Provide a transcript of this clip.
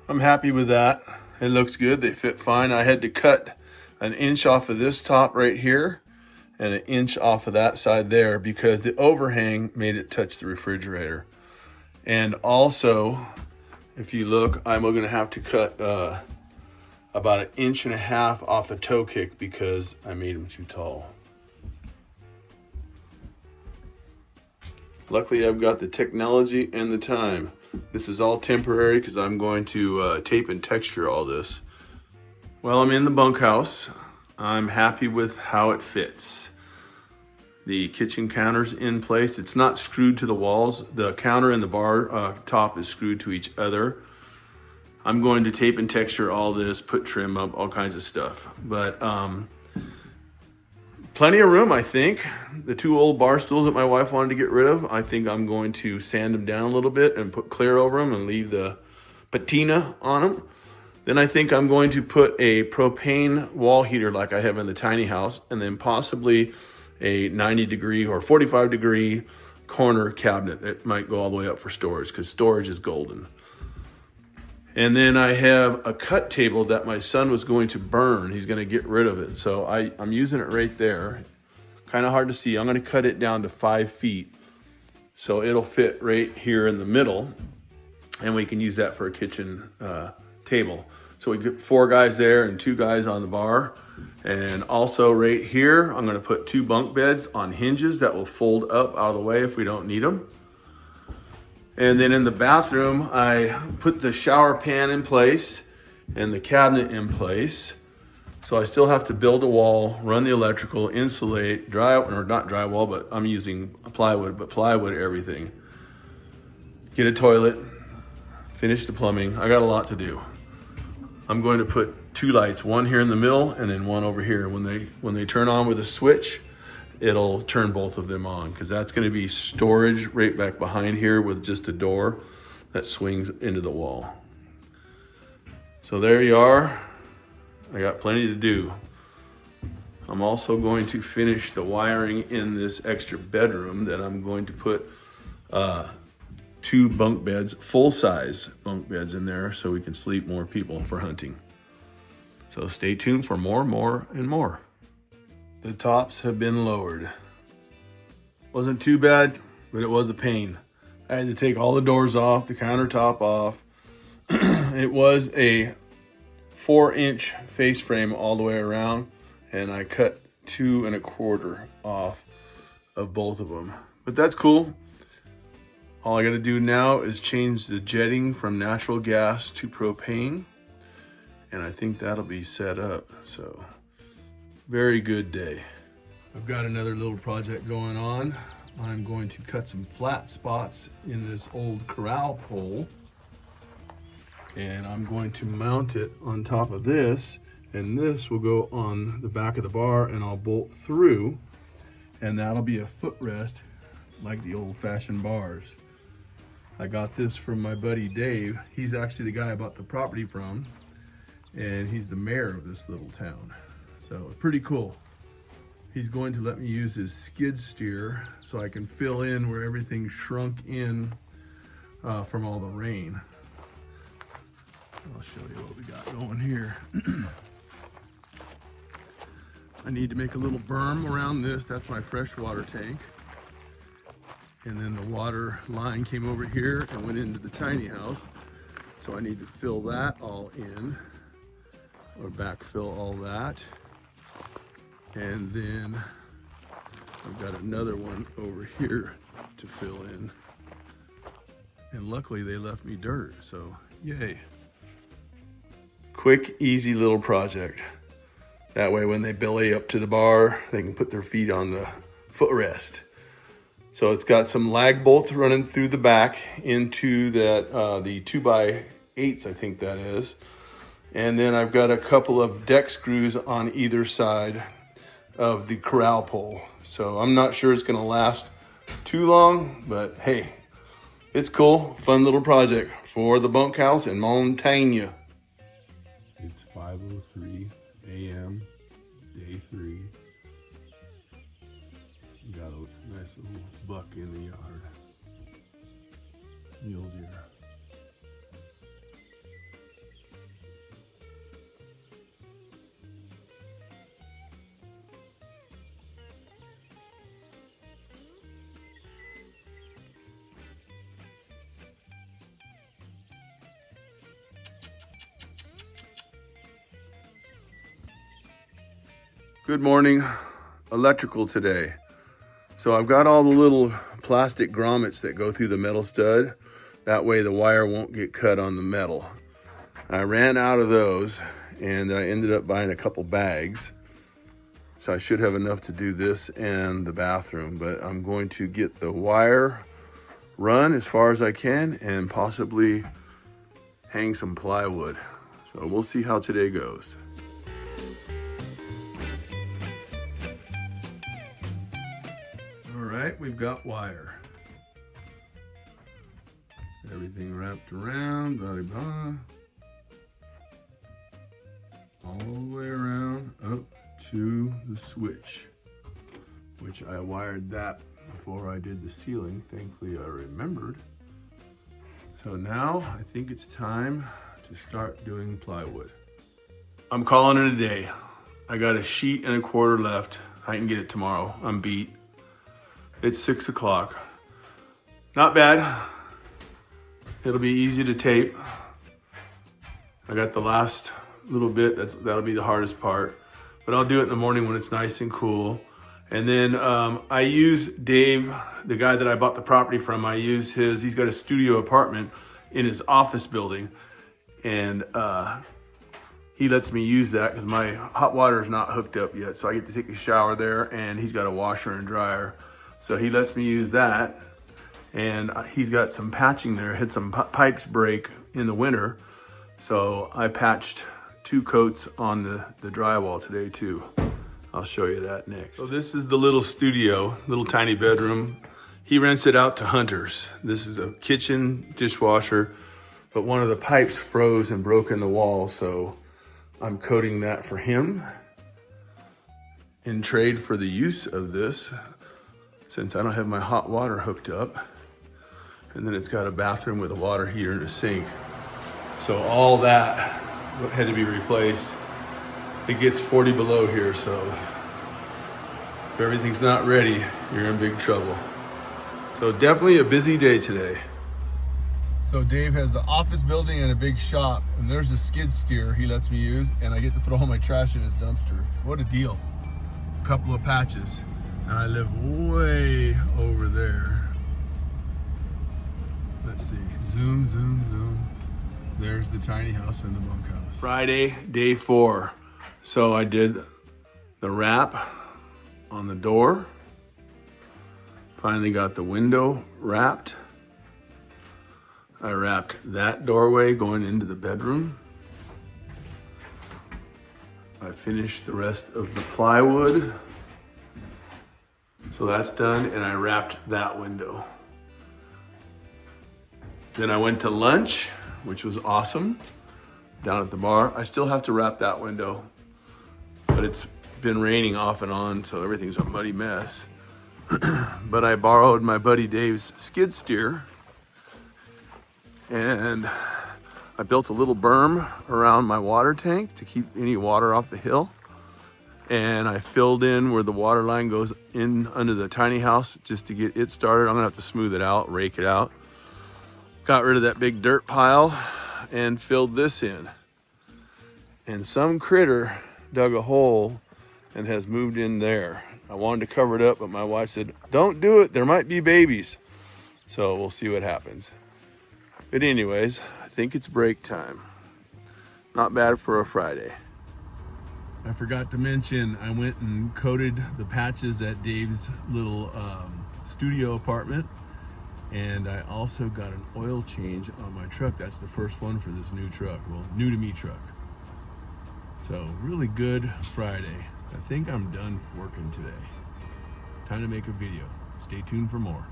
I'm happy with that. It looks good. They fit fine. I had to cut an inch off of this top right here and an inch off of that side there because the overhang made it touch the refrigerator. And also, if you look, I'm going to have to cut about 1.5 inches off the toe kick because I made them too tall. Luckily, I've got the technology and the time. This is all temporary because I'm going to tape and texture all this. Well, I'm in the bunkhouse. I'm happy with how it fits. The kitchen counter's in place. It's not screwed to the walls. The counter and the bar top is screwed to each other. I'm going to tape and texture all this, put trim up, all kinds of stuff. But plenty of room, I think. The 2 old bar stools that my wife wanted to get rid of, I think I'm going to sand them down a little bit and put clear over them and leave the patina on them. Then I think I'm going to put a propane wall heater like I have in the tiny house, and then possibly a 90-degree or 45-degree corner cabinet that might go all the way up for storage because storage is golden. And then I have a cut table that my son was going to burn. He's going to get rid of it. So I'm using it right there. Kind of hard to see. I'm going to cut it down to 5 feet. So it'll fit right here in the middle. And we can use that for a kitchen table. So we get 4 guys there and 2 guys on the bar. And also right here, I'm going to put 2 bunk beds on hinges that will fold up out of the way if we don't need them. And then in the bathroom, I put the shower pan in place and the cabinet in place. So I still have to build a wall, run the electrical, insulate, or not drywall, but I'm using plywood, but plywood everything. Get a toilet, finish the plumbing. I got a lot to do. I'm going to put 2 lights, one here in the middle and then one over here. When they turn on with a switch, it'll turn both of them on because that's going to be storage right back behind here with just a door that swings into the wall. So there you are. I got plenty to do. I'm also going to finish the wiring in this extra bedroom that I'm going to put 2 bunk beds, full-size bunk beds in there so we can sleep more people for hunting. So stay tuned for more, and more. The tops have been lowered. Wasn't too bad, but it was a pain. I had to take all the doors off, the countertop off. It was a 4-inch face frame all the way around, and I cut 2 1/4 off of both of them. But that's cool. All I gotta do now is change the jetting from natural gas to propane, and I think that'll be set up. So very good day. I've got another little project going on. I'm going to cut some flat spots in this old corral pole, and I'm going to mount it on top of this, and this will go on the back of the bar, and I'll bolt through, and that'll be a footrest like the old-fashioned bars. I got this from my buddy Dave. He's actually the guy I bought the property from, and he's the mayor of this little town. So pretty cool. He's going to let me use his skid steer so I can fill in where everything shrunk in from all the rain. I'll show you what we got going here. I need to make a little berm around this. That's my freshwater tank. And then the water line came over here and went into the tiny house. So I need to fill that all in, or backfill all that. And then I've got another one over here to fill in. And luckily they left me dirt, so yay. Quick, easy little project. That way when they belly up to the bar, they can put their feet on the footrest. So it's got some lag bolts running through the back into that the 2x8s, I think that is. And then I've got a couple of deck screws on either side of the corral pole. So I'm not sure it's gonna last too long, but hey, it's cool. Fun little project for the bunkhouse in Montana. It's 5:03 a.m., day 3. Got a nice little buck in the yard. Mule deer. Good morning. Electrical today. So I've got all the little plastic grommets that go through the metal stud. That way the wire won't get cut on the metal. I ran out of those and I ended up buying a couple bags. So I should have enough to do this and the bathroom, but I'm going to get the wire run as far as I can and possibly hang some plywood. So we'll see how today goes. All right, we've got wire. Everything wrapped around, blah, blah, blah. All the way around up to the switch, which I wired that before I did the ceiling. Thankfully, I remembered. So now I think it's time to start doing plywood. I'm calling it a day. I got a sheet and a quarter left. I can get it tomorrow. I'm beat. It's 6 o'clock. Not bad. It'll be easy to tape. I got the last little bit. That'll be the hardest part. But I'll do it in the morning when it's nice and cool. And then I use Dave, the guy that I bought the property from, I use he's got a studio apartment in his office building. And he lets me use that because my hot water is not hooked up yet. So I get to take a shower there, and he's got a washer and dryer. So he lets me use that. And he's got some patching there. Had some pipes break in the winter. So I patched 2 coats on the drywall today too. I'll show you that next. So this is the little studio, little tiny bedroom. He rents it out to hunters. This is a kitchen, dishwasher, but one of the pipes froze and broke in the wall, so I'm coating that for him in trade for the use of this, since I don't have my hot water hooked up. And then it's got a bathroom with a water heater and a sink. So all that had to be replaced. It gets 40 below here, so if everything's not ready, you're in big trouble. So definitely a busy day today. So Dave has the office building and a big shop, and there's a skid steer he lets me use, and I get to throw all my trash in his dumpster. What a deal. A couple of patches, and I live way over there. Let's see, zoom, zoom, zoom. There's the tiny house and the bunkhouse. Friday, day 4. So I did the wrap on the door. Finally got the window wrapped. I wrapped that doorway going into the bedroom. I finished the rest of the plywood. So that's done, and I wrapped that window. Then I went to lunch, which was awesome, down at the bar. I still have to wrap that window, but it's been raining off and on, so everything's a muddy mess. But I borrowed my buddy Dave's skid steer, and I built a little berm around my water tank to keep any water off the hill. And I filled in where the water line goes in under the tiny house just to get it started. I'm gonna have to smooth it out, rake it out. Got rid of that big dirt pile and filled this in. And some critter dug a hole and has moved in there. I wanted to cover it up, but my wife said, don't do it, there might be babies. So we'll see what happens. But anyways, I think it's break time. Not bad for a Friday. I forgot to mention, I went and coated the patches at Dave's little studio apartment. And I also got an oil change on my truck. That's the first one for this new truck. Well, new to me truck. So really good Friday. I think I'm done working today. Time to make a video. Stay tuned for more.